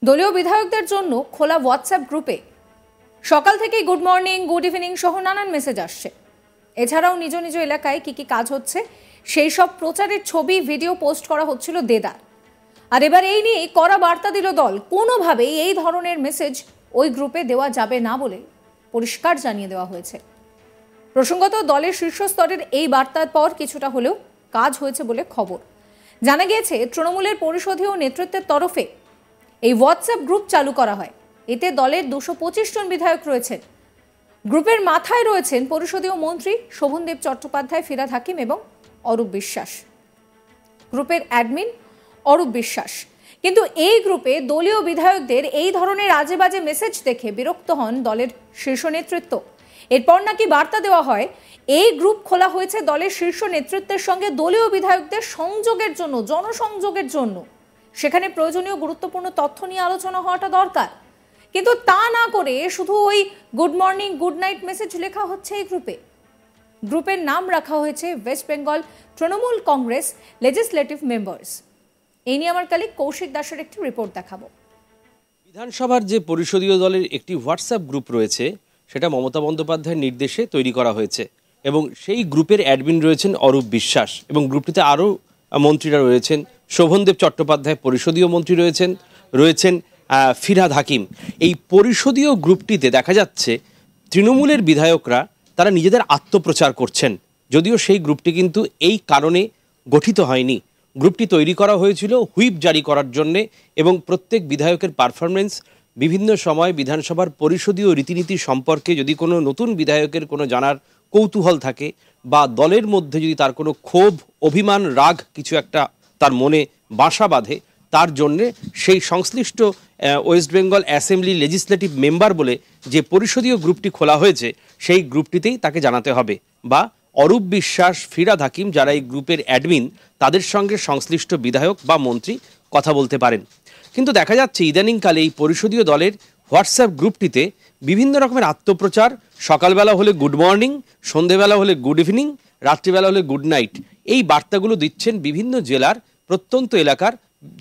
দলীয় বিধায়কদের জন্য খোলা হোয়াটসঅ্যাপ গ্রুপে সকাল থেকেই গুড মর্নিং, গুড ইভিনিং সহ নানান মেসেজ আসছে। এছাড়াও নিজ নিজ এলাকায় কি কি কাজ হচ্ছে সেই সব প্রচারের ছবি, ভিডিও পোস্ট করা হচ্ছিল দেদার। আর এবার এই নিয়ে কড়া বার্তা দিল দল, কোনোভাবেই এই ধরনের মেসেজ ওই গ্রুপে দেওয়া যাবে না বলে পরিষ্কার জানিয়ে দেওয়া হয়েছে। প্রসঙ্গত, দলের শীর্ষস্তরের এই বার্তার পর কিছুটা হলেও কাজ হয়েছে বলে খবর। জানা গিয়েছে, তৃণমূলের পরিষদীয় নেতৃত্বের তরফে এই হোয়াটসঅ্যাপ গ্রুপ চালু করা হয়। এতে দলের 225 জন বিধায়ক রয়েছেন। গ্রুপের মাথায় রয়েছেন পরিষদীয় মন্ত্রী শোভনদেব চট্টোপাধ্যায়, ফিরহাদ হাকিম এবং অরূপ বিশ্বাস। গ্রুপের অ্যাডমিন অরূপ বিশ্বাস। কিন্তু এই গ্রুপে দলীয় বিধায়কদের এই ধরনের আজে বাজে মেসেজ দেখে বিরক্ত হন দলের শীর্ষ নেতৃত্ব। এরপর নাকি বার্তা দেওয়া হয়, এই গ্রুপ খোলা হয়েছে দলের শীর্ষ নেতৃত্বের সঙ্গে দলীয় বিধায়কদের সংযোগের জন্য, জনসংযোগের জন্য। সেখানে প্রয়োজনীয় গুরুত্বপূর্ণ তথ্য নিয়ে আলোচনা হওয়াটা দরকার। কিন্তু তা না করে শুধু ওই good morning, good night message লেখা হচ্ছে এই গ্রুপে। গ্রুপের নাম রাখা হয়েছে West Bengal Trinamool Congress legislative members. এই নিয়ে আমার কলিগ কৌশিক দাসের একটি রিপোর্ট দেখাবো। বিধানসভার যে পরিষদীয় দলের একটি হোয়াটসঅ্যাপ গ্রুপ রয়েছে, সেটা মমতা বন্দ্যোপাধ্যায়ের নির্দেশে তৈরি করা হয়েছে এবং সেই গ্রুপের অ্যাডমিন রয়েছেন অরূপ বিশ্বাস এবং গ্রুপটিতে আরও মন্ত্রীরা রয়েছেন। শোভনদেব চট্টোপাধ্যায় পরিষদীয় মন্ত্রী রয়েছেন ফিরহাদ হাকিম। এই পরিষদীয় গ্রুপটিতে দেখা যাচ্ছে তৃণমূলের বিধায়করা তারা নিজেদের আত্মপ্রচার করছেন, যদিও সেই গ্রুপটি কিন্তু এই কারণে গঠিত হয়নি। গ্রুপটি তৈরি করা হয়েছিল হুইপ জারি করার জন্যে এবং প্রত্যেক বিধায়কের পারফরমেন্স, বিভিন্ন সময় বিধানসভার পরিষদীয় রীতিনীতি সম্পর্কে যদি কোনো নতুন বিধায়কের কোনো জানার কৌতূহল থাকে বা দলের মধ্যে যদি তার কোনো ক্ষোভ, অভিমান, রাগ কিছু একটা তার মনে বাসা বাঁধে, তার জন্যে সেই সংশ্লিষ্ট West Bengal assembly legislative member বলে যে পরিষদীয় গ্রুপটি খোলা হয়েছে, সেই গ্রুপটিতেই তাকে জানাতে হবে বা অরূপ বিশ্বাস, ফিরহাদ হাকিম যারা এই গ্রুপের অ্যাডমিন, তাদের সঙ্গে সংশ্লিষ্ট বিধায়ক বা মন্ত্রী কথা বলতে পারেন। কিন্তু দেখা যাচ্ছে ইদানিংকালে এই পরিষদীয় দলের হোয়াটসঅ্যাপ গ্রুপটিতে বিভিন্ন রকমের আত্মপ্রচার, সকালবেলা হলে গুড মর্নিং, সন্ধেবেলা হলে গুড ইভিনিং, রাত্রিবেলা হলে গুড নাইট, এই বার্তাগুলো দিচ্ছেন বিভিন্ন জেলার প্রত্যন্ত এলাকার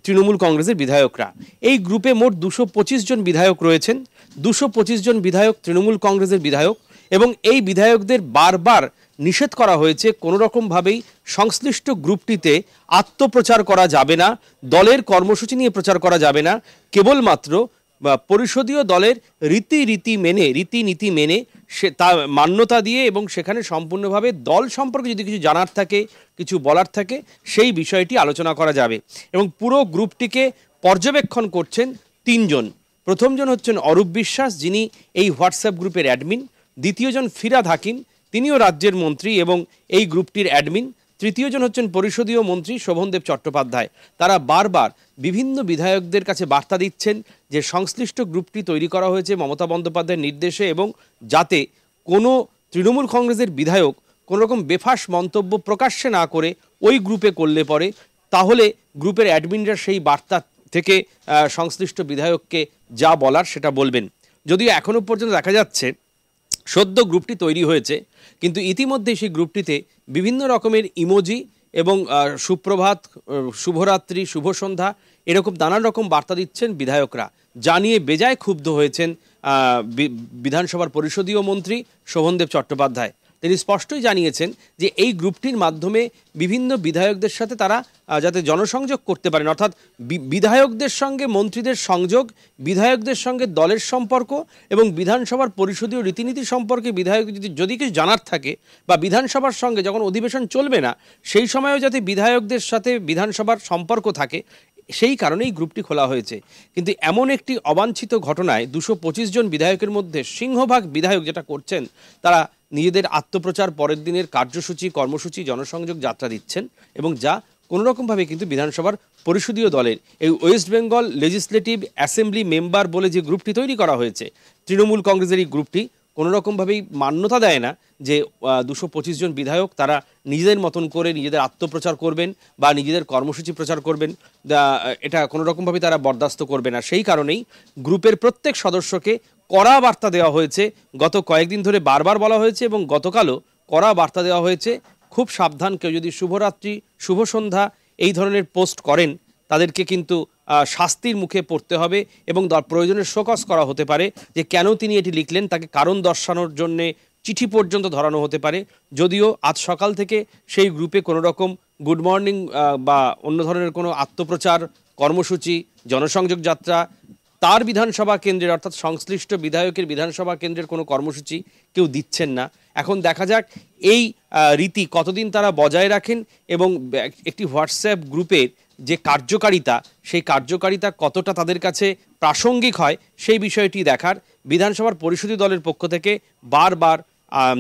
তৃণমূল কংগ্রেসের বিধায়করা। এই গ্রুপে মোট 225 জন বিধায়ক রয়েছেন। 225 জন বিধায়ক তৃণমূল কংগ্রেসের বিধায়ক এবং এই বিধায়কদের বারবার নিষেধ করা হয়েছে, কোনো রকমভাবেই সংশ্লিষ্ট গ্রুপটিতে আত্মপ্রচার করা যাবে না, দলের কর্মসূচি নিয়ে প্রচার করা যাবে না, কেবলমাত্র পরিষদীয় দলের রীতিনীতি মেনে সে তা মান্যতা দিয়ে এবং সেখানে সম্পূর্ণভাবে দল সম্পর্কে যদি কিছু জানার থাকে, কিছু বলার থাকে, সেই বিষয়টি আলোচনা করা যাবে। এবং পুরো গ্রুপটিকে পর্যবেক্ষণ করছেন 3 জন। প্রথমজন হচ্ছেন অরূপ বিশ্বাস, যিনি এই হোয়াটসঅ্যাপ গ্রুপের অ্যাডমিন। দ্বিতীয়জন ফিরহাদ হাকিম, তিনিও রাজ্যের মন্ত্রী এবং এই গ্রুপটির অ্যাডমিন। তৃতীয়জন হচ্ছেন পরিষদীয় মন্ত্রী শোভনদেব চট্টোপাধ্যায়। তারা বারবার বিভিন্ন বিধায়কদের কাছে বার্তা দিচ্ছেন যে সংশ্লিষ্ট গ্রুপটি তৈরি করা হয়েছে মমতা বন্দ্যোপাধ্যায়ের নির্দেশে এবং যাতে কোনো তৃণমূল কংগ্রেসের বিধায়ক কোনো রকম বেফাঁস মন্তব্য প্রকাশ্যে না করে ওই গ্রুপে করলে পরে, তাহলে গ্রুপের অ্যাডমিনরা সেই বার্তা থেকে সংশ্লিষ্ট বিধায়ককে যা বলার সেটা বলবেন। যদিও এখনও পর্যন্ত দেখা যাচ্ছে সদ্য গ্রুপটি তৈরি হয়েছে, কিন্তু ইতিমধ্যে সেই গ্রুপটিতে বিভিন্ন রকমের ইমোজি এবং সুপ্রভাত, শুভরাত্রি, শুভ সন্ধ্যা এরকম নানান রকম বার্তা দিচ্ছেন বিধায়করা, যা নিয়ে বেজায় ক্ষুব্ধ হয়েছেন বিধানসভার পরিষদীয় মন্ত্রী শোভনদেব চট্টোপাধ্যায়। তিনি স্পষ্টই জানিয়েছেন যে এই গ্রুপটির মাধ্যমে বিভিন্ন বিধায়কদের সাথে তারা যাতে জনসংযোগ করতে পারেন, অর্থাৎ বিধায়কদের সঙ্গে মন্ত্রীদের সংযোগ, বিধায়কদের সঙ্গে দলের সম্পর্ক এবং বিধানসভার পরিষদীয় রীতিনীতি সম্পর্কে বিধায়ক যদি কিছু জানার থাকে বা বিধানসভার সঙ্গে যখন অধিবেশন চলবে না সেই সময়ও যাতে বিধায়কদের সাথে বিধানসভার সম্পর্ক থাকে, সেই কারণেই গ্রুপটি খোলা হয়েছে। কিন্তু এমন একটি অবাঞ্ছিত ঘটনায় 225 জন বিধায়কের মধ্যে সিংহভাগ বিধায়ক যেটা করছেন, তারা নিজেদের আত্মপ্রচার, পরের দিনের কার্যসূচি, কর্মসূচি, জনসংযোগ যাত্রা দিচ্ছেন এবং যা কোনোরকমভাবে কিন্তু বিধানসভার পরিষদীয় দলের এই West Bengal legislative assembly member বলে যে গ্রুপটি তৈরি করা হয়েছে, তৃণমূল কংগ্রেসের এই গ্রুপটি কোনো রকমভাবেই মান্যতা দেয় না যে 225 জন বিধায়ক তারা নিজেদের মতন করে নিজেদের আত্মপ্রচার করবেন বা নিজেদের কর্মসূচি প্রচার করবেন, এটা কোনো রকমভাবে তারা বরদাস্ত করবে না। সেই কারণেই গ্রুপের প্রত্যেক সদস্যকে কড়া বার্তা দেওয়া হয়েছে। গত কয়েকদিন ধরে বারবার বলা হয়েছে এবং গতকালও কড়া বার্তা দেওয়া হয়েছে, খুব সাবধান, কেউ যদি শুভরাত্রি, শুভ সন্ধ্যা এই ধরনের পোস্ট করেন তাদেরকে কিন্তু শাস্তির মুখে পড়তে হবে এবং প্রয়োজনে শোকজ করা হতে পারে যে কেন তিনি এটি লিখলেন, তাকে কারণ দর্শানোর জন্যে চিঠি পর্যন্ত ধরানো হতে পারে। যদিও আজ সকাল থেকে সেই গ্রুপে কোনো রকম গুড মর্নিং বা অন্য ধরনের কোনো আত্মপ্রচার কর্মসূচি, জনসংযোগ যাত্রা, তার বিধানসভা কেন্দ্রের অর্থাৎ সংশ্লিষ্ট বিধায়কের বিধানসভা কেন্দ্রের কোনো কর্মসূচি কেউ দিচ্ছেন না। এখন দেখা যাক এই রীতি কতদিন তারা বজায় রাখেন এবং একটি হোয়াটসঅ্যাপ গ্রুপের যে কার্যকারিতা, সেই কার্যকারিতা কতটা তাদের কাছে প্রাসঙ্গিক হয় সেই বিষয়টি দেখার। বিধানসভার পরিষদীয় দলের পক্ষ থেকে বারবার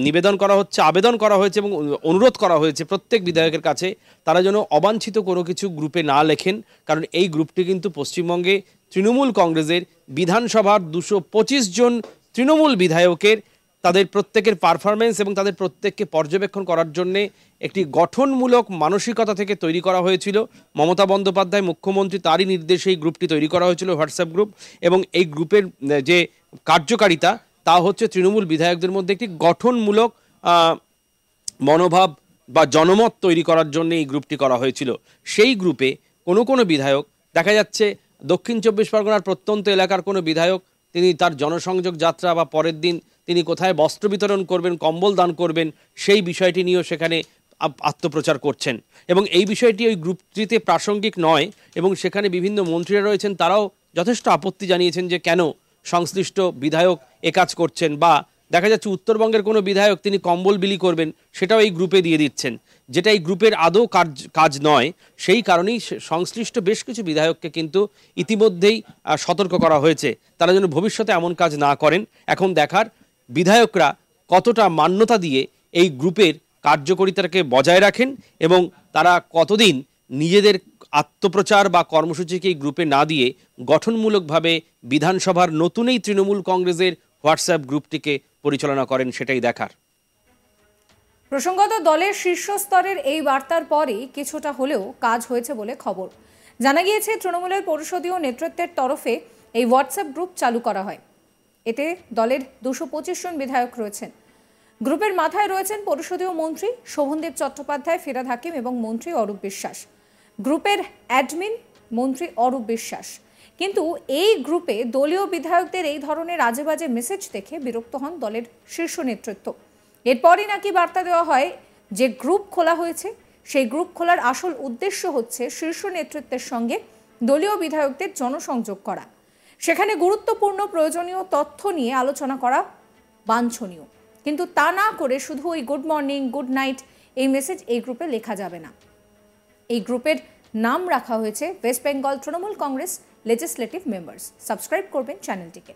নিবেদন করা হচ্ছে, আবেদন করা হয়েছে এবং অনুরোধ করা হয়েছে প্রত্যেক বিধায়কের কাছে তারা যেন অবাঞ্ছিত কোনো কিছু গ্রুপে না লেখেন, কারণ এই গ্রুপটি কিন্তু পশ্চিমবঙ্গে তৃণমূল কংগ্রেসের বিধানসভার 225 জন তৃণমূল বিধায়কের তাদের প্রত্যেকের পারফরমেন্স এবং তাদের প্রত্যেককে পর্যবেক্ষণ করার জন্যে একটি গঠনমূলক মানসিকতা থেকে তৈরি করা হয়েছিল। মমতা বন্দ্যোপাধ্যায় মুখ্যমন্ত্রী, তারই নির্দেশে এই গ্রুপটি তৈরি করা হয়েছিল, হোয়াটসঅ্যাপ গ্রুপ। এবং এই গ্রুপের যে কার্যকারিতা তা হচ্ছে তৃণমূল বিধায়কদের মধ্যে একটি গঠনমূলক মনোভাব বা জনমত তৈরি করার জন্য এই গ্রুপটি করা হয়েছিল। সেই গ্রুপে কোনো বিধায়ক দেখা যাচ্ছে দক্ষিণ 24 পরগনার প্রত্যন্ত এলাকার কোনো বিধায়ক তিনি তার জনসংযোগ যাত্রা বা পরের দিন তিনি কোথায় বস্ত্র বিতরণ করবেন, কম্বল দান করবেন, সেই বিষয়টি নিয়েও সেখানে আত্মপ্রচার করছেন এবং এই বিষয়টি ওই গ্রুপটিতে প্রাসঙ্গিক নয়। এবং সেখানে বিভিন্ন মন্ত্রীরা রয়েছেন, তারাও যথেষ্ট আপত্তি জানিয়েছেন যে কেন সংশ্লিষ্ট বিধায়ক এ কাজ করছেন। বা দেখা যাচ্ছে উত্তরবঙ্গের কোনো বিধায়ক তিনি কম্বল বিলি করবেন, সেটাও এই গ্রুপে দিয়ে দিচ্ছেন, যেটা এই গ্রুপের আদৌ কাজ নয়। সেই কারণেই সংশ্লিষ্ট বেশ কিছু বিধায়ককে কিন্তু ইতিমধ্যেই সতর্ক করা হয়েছে, তারা যেন ভবিষ্যতে এমন কাজ না করেন। এখন দেখার বিধায়করা কতটা মান্যতা দিয়ে এই গ্রুপের কার্যকারিতাকে বজায় রাখেন এবং তারা কতদিন নিজেদের আত্মপ্রচার বা কর্মসূচিকে এই গ্রুপে না দিয়ে গঠনমূলকভাবে বিধানসভার নতুন এই তৃণমূল কংগ্রেসের হোয়াটসঅ্যাপ গ্রুপটিকে পরিচালনা করেন, সেটাই দেখার। প্রসঙ্গত দলের শীর্ষস্তরের এই বার্তার পরই কিছুটা হলেও কাজ হয়েছে বলে খবর। জানা গিয়েছে তৃণমূলের পরিষদীয় নেতৃত্বের তরফে এই হোয়াটসঅ্যাপ গ্রুপ চালু করা হয়। এতে দলের 225 জন বিধায়ক রয়েছেন। গ্রুপের মাথায় রয়েছেন পরিষদীয় মন্ত্রী শোভনদেব চট্টোপাধ্যায়, ফিরহাদ হাকিম এবং মন্ত্রী অরূপ বিশ্বাস। গ্রুপের অ্যাডমিন মন্ত্রী অরূপ বিশ্বাস। কিন্তু এই গ্রুপে দলীয় বিধায়কদের এই ধরনের আজেবাজে মেসেজ দেখে বিরক্ত হন দলের শীর্ষ নেতৃত্ব। এরপরই নাকি বার্তা দেওয়া হয় যে গ্রুপ খোলা হয়েছে, সেই গ্রুপ খোলার আসল উদ্দেশ্য হচ্ছে শীর্ষ নেতৃত্বের সঙ্গে দলীয় বিধায়কদের জনসংযোগ করা, সেখানে গুরুত্বপূর্ণ প্রয়োজনীয় তথ্য নিয়ে আলোচনা করা বাঞ্ছনীয়। কিন্তু তা না করে শুধু ওই গুড মর্নিং, গুড নাইট এই মেসেজ এই গ্রুপে লেখা যাবে না। এই গ্রুপের নাম রাখা হয়েছে West Bengal Trinamool Congress legislative members. Subscribe করবেন চ্যানেলটিকে।